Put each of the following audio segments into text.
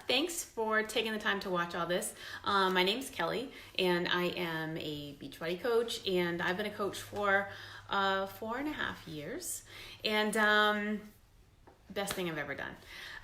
Thanks for taking the time to watch all this. My name's Kelly, and I am a Beachbody coach, and I've been a coach for 4.5 years, and best thing I've ever done.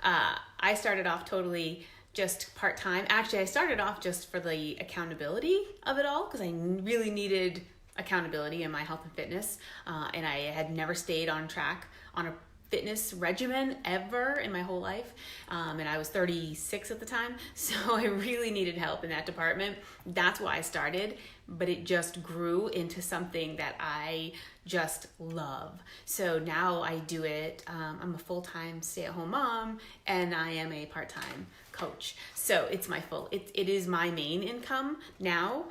I started off totally just part-time. Actually, I started off just for the accountability of it all because I really needed accountability in my health and fitness, and I had never stayed on track on a fitness regimen ever in my whole life, and I was 36 at the time, so I really needed help in that department. That's why I started, but it just grew into something that I just love. So now I do it. I'm a full-time stay-at-home mom, and I am a part-time coach. So it's my it is my main income now.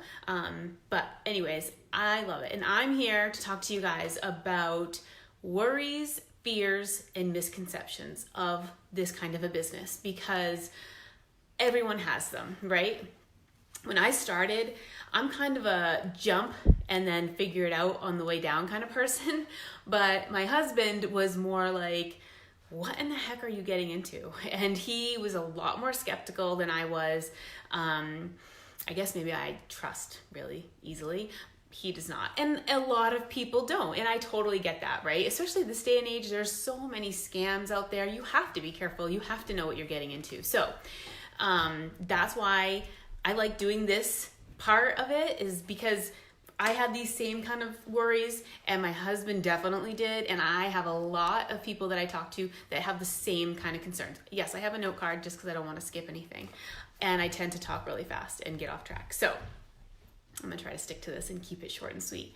But anyways, I love it. And I'm here to talk to you guys about worries, fears, and misconceptions of this kind of a business, because everyone has them, right? When I started, I'm kind of a jump and then figure it out on the way down kind of person. But my husband was more like, what in the heck are you getting into? And he was a lot more skeptical than I was. I guess maybe I trust really easily. He does not. And a lot of people don't. And I totally get that, right? Especially this day and age, there's so many scams out there. You have to be careful. You have to know what you're getting into. So that's why I like doing this part of it, is because I had these same kind of worries, and my husband definitely did. And I have a lot of people that I talk to that have the same kind of concerns. Yes, I have a note card just because I don't want to skip anything. And I tend to talk really fast and get off track. So I'm going to try to stick to this and keep it short and sweet.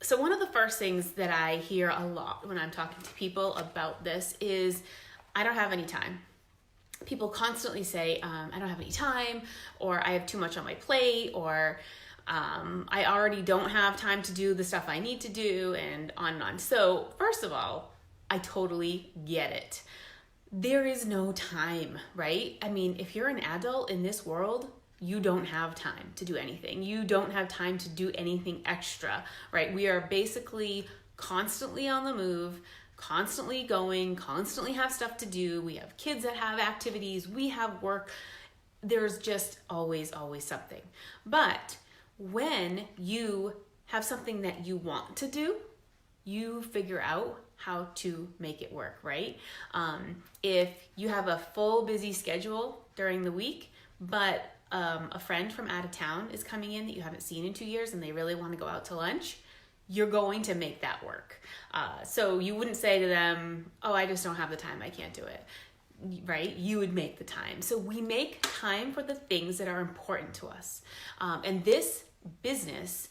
So one of the first things that I hear a lot when I'm talking to people about this is, I don't have any time. People constantly say, I don't have any time, or I have too much on my plate, or I already don't have time to do the stuff I need to do, and on and on. So first of all, I totally get it. There is no time, right? I mean, if you're an adult in this world, you don't have time to do anything. You don't have time to do anything extra, right? We are basically constantly on the move, constantly going, constantly have stuff to do. We have kids that have activities, we have work. There's just always something. But when you have something that you want to do, you figure out how to make it work, right? If you have a full busy schedule during the week, but a friend from out of town is coming in that you haven't seen in 2 years and they really want to go out to lunch, you're going to make that work. So you wouldn't say to them, oh, I just don't have the time, I can't do it, right? You would make the time. So we make time for the things that are important to us. And this business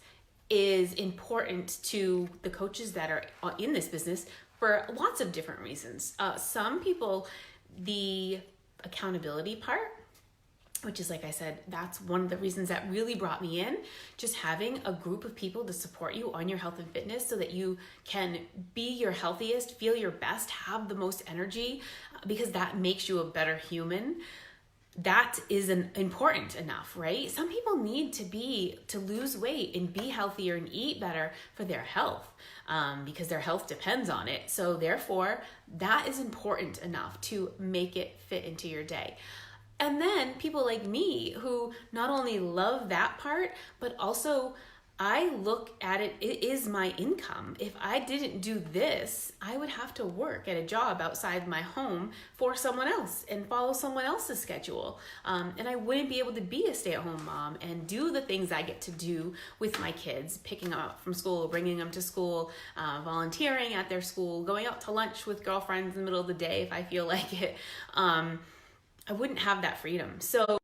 is important to the coaches that are in this business for lots of different reasons. Some people, the accountability part, which is, like I said, that's one of the reasons that really brought me in, just having a group of people to support you on your health and fitness so that you can be your healthiest, feel your best, have the most energy, because that makes you a better human. That is important enough, right? Some people need to lose weight and be healthier and eat better for their health, because their health depends on it. So therefore, that is important enough to make it fit into your day. And then people like me who not only love that part, but also I look at it, it is my income. If I didn't do this, I would have to work at a job outside my home for someone else and follow someone else's schedule. And I wouldn't be able to be a stay-at-home mom and do the things I get to do with my kids, picking them up from school, bringing them to school, volunteering at their school, going out to lunch with girlfriends in the middle of the day if I feel like it. I wouldn't have that freedom. So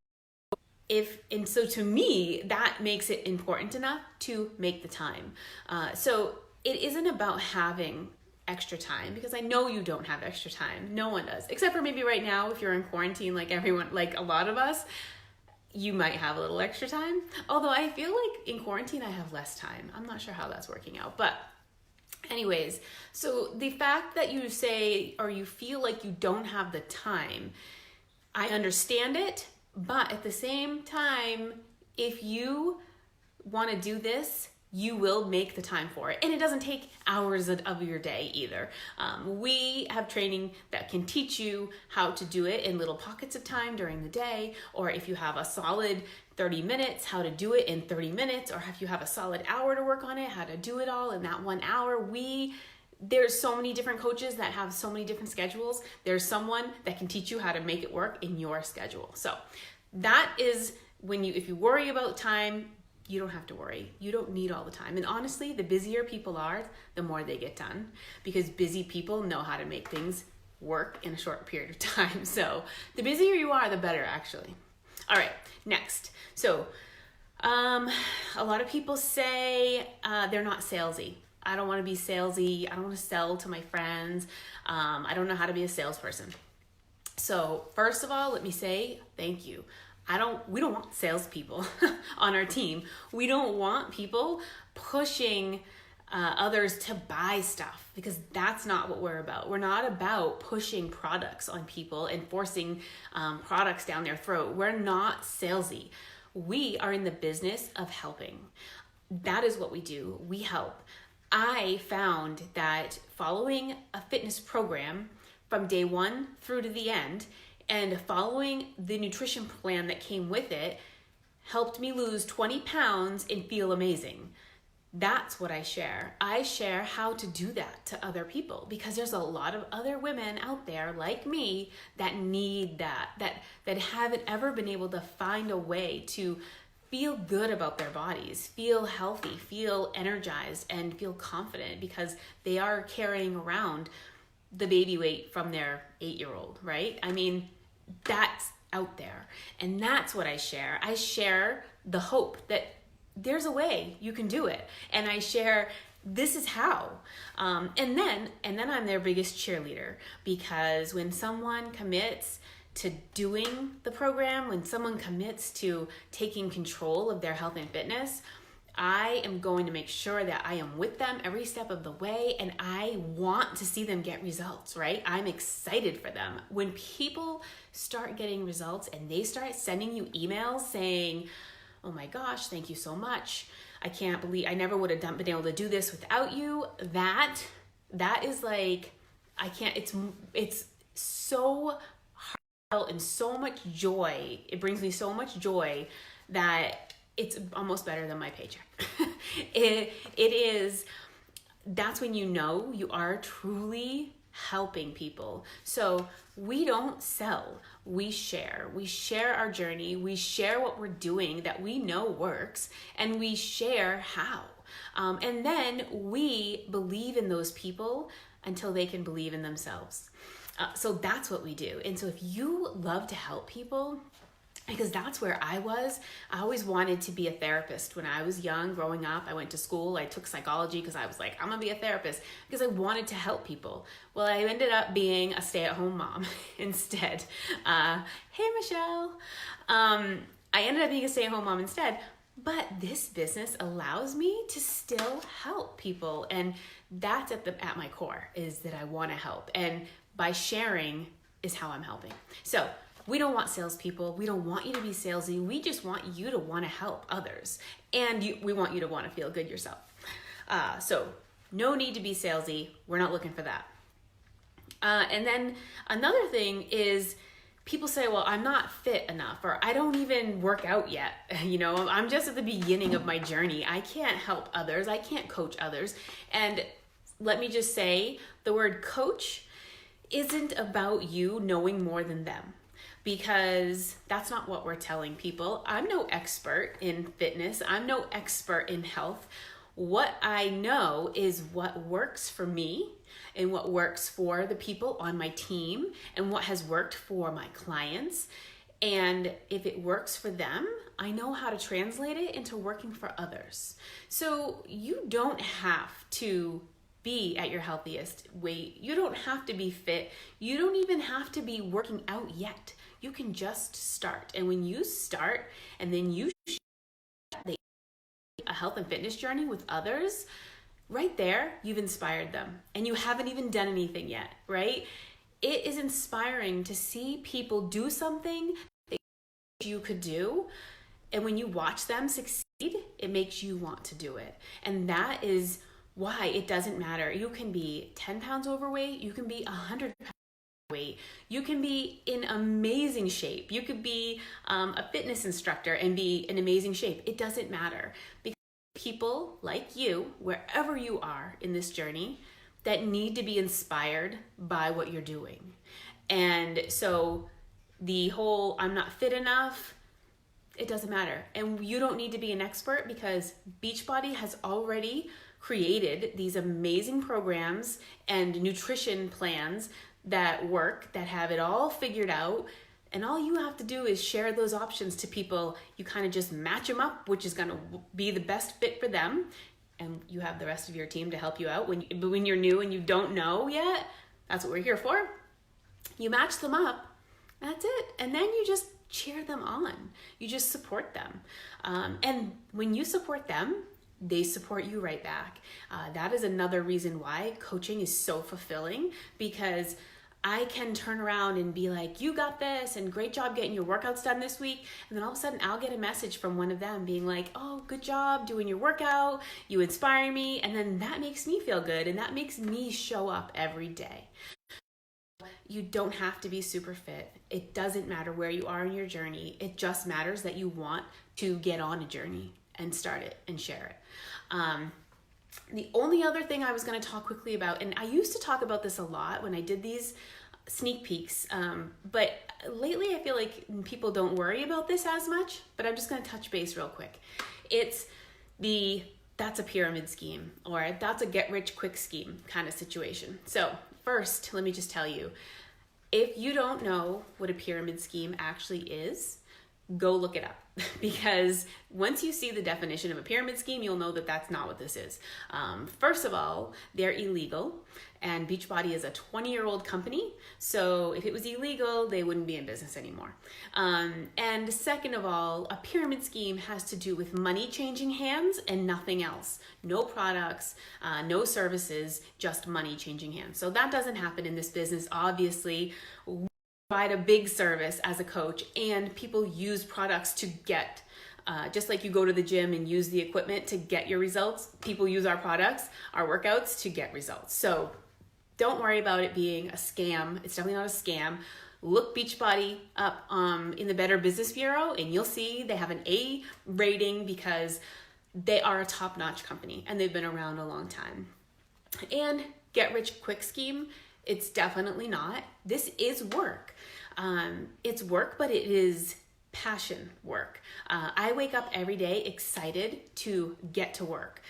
to me, that makes it important enough to make the time. So it isn't about having extra time, because I know you don't have extra time. No one does, except for maybe right now, if you're in quarantine, like everyone, like a lot of us, you might have a little extra time. Although I feel like in quarantine, I have less time. I'm not sure how that's working out, but anyways, so the fact that you say, or you feel like you don't have the time, I understand it, but at the same time, if you want to do this you will make the time for it. And it doesn't take hours of your day either. We have training that can teach you how to do it in little pockets of time during the day, or if you have a solid 30 minutes, how to do it in 30 minutes, or if you have a solid hour to work on it, how to do it all in that 1 hour. There's so many different coaches that have so many different schedules. There's someone that can teach you how to make it work in your schedule. So that is if you worry about time, you don't have to worry. You don't need all the time. And honestly, the busier people are, the more they get done, because busy people know how to make things work in a short period of time. So the busier you are, the better, actually. All right, next. So a lot of people say they're not salesy. I don't want to be salesy. I don't want to sell to my friends. I don't know how to be a salesperson. So first of all, let me say thank you. We don't want salespeople on our team. We don't want people pushing others to buy stuff, because that's not what we're about. We're not about pushing products on people and forcing products down their throat. We're not salesy. We are in the business of helping. That is what we do. We help. I found that following a fitness program from day one through to the end, and following the nutrition plan that came with it, helped me lose 20 pounds and feel amazing. That's what I share. I share how to do that to other people, because there's a lot of other women out there like me that need that haven't ever been able to find a way to feel good about their bodies, feel healthy, feel energized, and feel confident, because they are carrying around the baby weight from their 8-year-old, right? I mean, that's out there. And that's what I share. I share the hope that there's a way you can do it. And I share, this is how. And then I'm their biggest cheerleader, because when someone commits to doing the program, when someone commits to taking control of their health and fitness, I am going to make sure that I am with them every step of the way, and I want to see them get results, right? I'm excited for them. When people start getting results and they start sending you emails saying, oh my gosh, thank you so much. I can't believe I never would have been able to do this without you. That is like, I can't, it's so heartfelt and so much joy. It brings me so much joy that it's almost better than my paycheck. It is, that's when you know you are truly helping people. So we don't sell, we share. We share our journey, we share what we're doing that we know works, and we share how. And then we believe in those people until they can believe in themselves. So that's what we do. And so if you love to help people, because that's where I was. I always wanted to be a therapist. When I was young, growing up, I went to school. I took psychology because I was like, I'm gonna be a therapist, because I wanted to help people. Well, I ended up being a stay-at-home mom instead. Hey, Michelle. I ended up being a stay-at-home mom instead, but this business allows me to still help people. And that's at my core, is that I wanna help. And by sharing is how I'm helping. So we don't want salespeople. We don't want you to be salesy. We just want you to want to help others. And we want you to want to feel good yourself. So no need to be salesy. We're not looking for that. And then another thing is, people say, well, I'm not fit enough, or I don't even work out yet. You know, I'm just at the beginning of my journey. I can't help others. I can't coach others. And let me just say, the word coach isn't about you knowing more than them, because that's not what we're telling people. I'm no expert in fitness. I'm no expert in health. What I know is what works for me and what works for the people on my team and what has worked for my clients. And if it works for them, I know how to translate it into working for others. So you don't have to be at your healthiest weight. You don't have to be fit. You don't even have to be working out yet. You can just start. And when you start and then you share a health and fitness journey with others, right there, you've inspired them. And you haven't even done anything yet, right? It is inspiring to see people do something that you could do. And when you watch them succeed, it makes you want to do it. And that is why it doesn't matter. You can be 10 pounds overweight, you can be 100 pounds weight, you can be in amazing shape, you could be a fitness instructor and be in amazing shape. It doesn't matter, because people like you, wherever you are in this journey, that need to be inspired by what you're doing. And so the whole I'm not fit enough, it doesn't matter. And you don't need to be an expert, because Beachbody has already created these amazing programs and nutrition plans that work, that have it all figured out. And all you have to do is share those options to people. You kind of just match them up, which is going to be the best fit for them. And you have the rest of your team to help you out. But when you're new and you don't know yet, that's what we're here for. You match them up. That's it. And then you just cheer them on. You just support them. And when you support them, they support you right back. That is another reason why coaching is so fulfilling, because I can turn around and be like, you got this, and great job getting your workouts done this week. And then all of a sudden I'll get a message from one of them being like, oh, good job doing your workout. You inspire me. And then that makes me feel good. And that makes me show up every day. You don't have to be super fit. It doesn't matter where you are in your journey. It just matters that you want to get on a journey and start it and share it. The only other thing I was going to talk quickly about, and I used to talk about this a lot when I did these sneak peeks, but lately I feel like people don't worry about this as much, but I'm just going to touch base real quick. It's that's a pyramid scheme, or that's a get rich quick scheme kind of situation. So first, let me just tell you, if you don't know what a pyramid scheme actually is, go look it up, because once you see the definition of a pyramid scheme, you'll know that that's not what this is. First of all, they're illegal, and Beachbody is a 20-year-old company, so if it was illegal, they wouldn't be in business anymore. And second of all, a pyramid scheme has to do with money changing hands and nothing else. No products, no services, just money changing hands. So that doesn't happen in this business, obviously. Provide a big service as a coach, and people use products to get, just like you go to the gym and use the equipment to get your results, people use our products, our workouts, to get results. So don't worry about it being a scam. It's definitely not a scam. Look Beachbody up in the Better Business Bureau, and you'll see they have an A rating, because they are a top-notch company and they've been around a long time. And get rich quick scheme, it's definitely not. This is work. It's work, but it is passion work. I wake up every day excited to get to work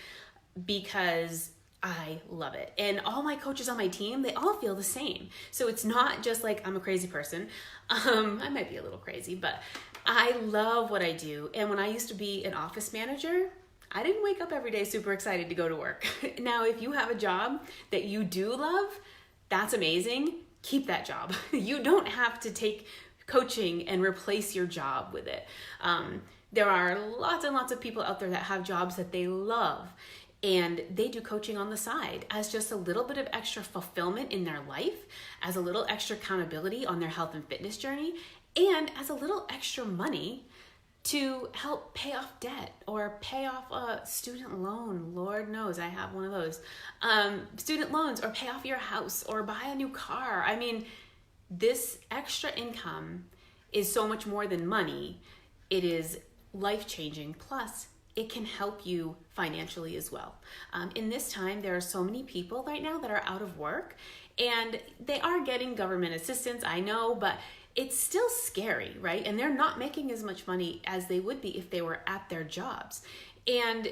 because I love it. And all my coaches on my team, they all feel the same. So it's not just like I'm a crazy person. I might be a little crazy, but I love what I do. And when I used to be an office manager, I didn't wake up every day super excited to go to work. Now, if you have a job that you do love, that's amazing. Keep that job. You don't have to take coaching and replace your job with it. There are lots and lots of people out there that have jobs that they love, and they do coaching on the side as just a little bit of extra fulfillment in their life, as a little extra accountability on their health and fitness journey, and as a little extra money to help pay off debt or pay off a student loan. Lord knows I have one of those. Student loans, or pay off your house, or buy a new car. I mean, this extra income is so much more than money. It is life-changing. Plus, it can help you financially as well. In this time, there are so many people right now that are out of work, and they are getting government assistance, I know, but it's still scary, right? And they're not making as much money as they would be if they were at their jobs. And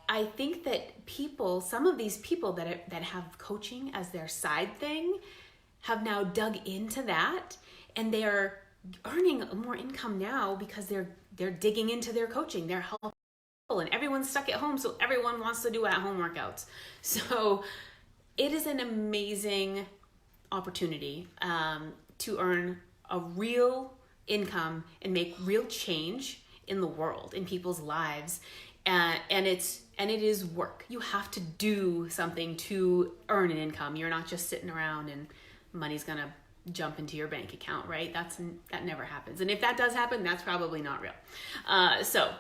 I think that some of these people that have coaching as their side thing, have now dug into that, and they're earning more income now because they're digging into their coaching. They're helping, and everyone's stuck at home, so everyone wants to do at-home workouts. So it is an amazing opportunity to earn a real income and make real change in the world, in people's lives. And it is work. You have to do something to earn an income. You're not just sitting around and money's gonna jump into your bank account, right? That never happens. And if that does happen, that's probably not real. So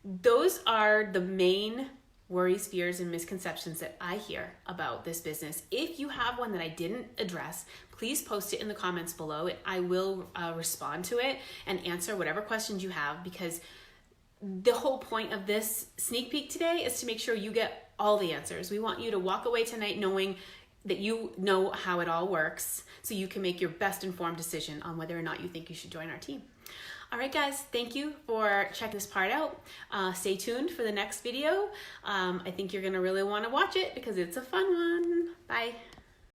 those are the main worries, fears, and misconceptions that I hear about this business. If you have one that I didn't address, please post it in the comments below. I will respond to it and answer whatever questions you have, because the whole point of this sneak peek today is to make sure you get all the answers. We want you to walk away tonight knowing that you know how it all works, so you can make your best informed decision on whether or not you think you should join our team. All right, guys, thank you for checking this part out. Stay tuned for the next video. I think you're gonna really wanna watch it because it's a fun one. Bye.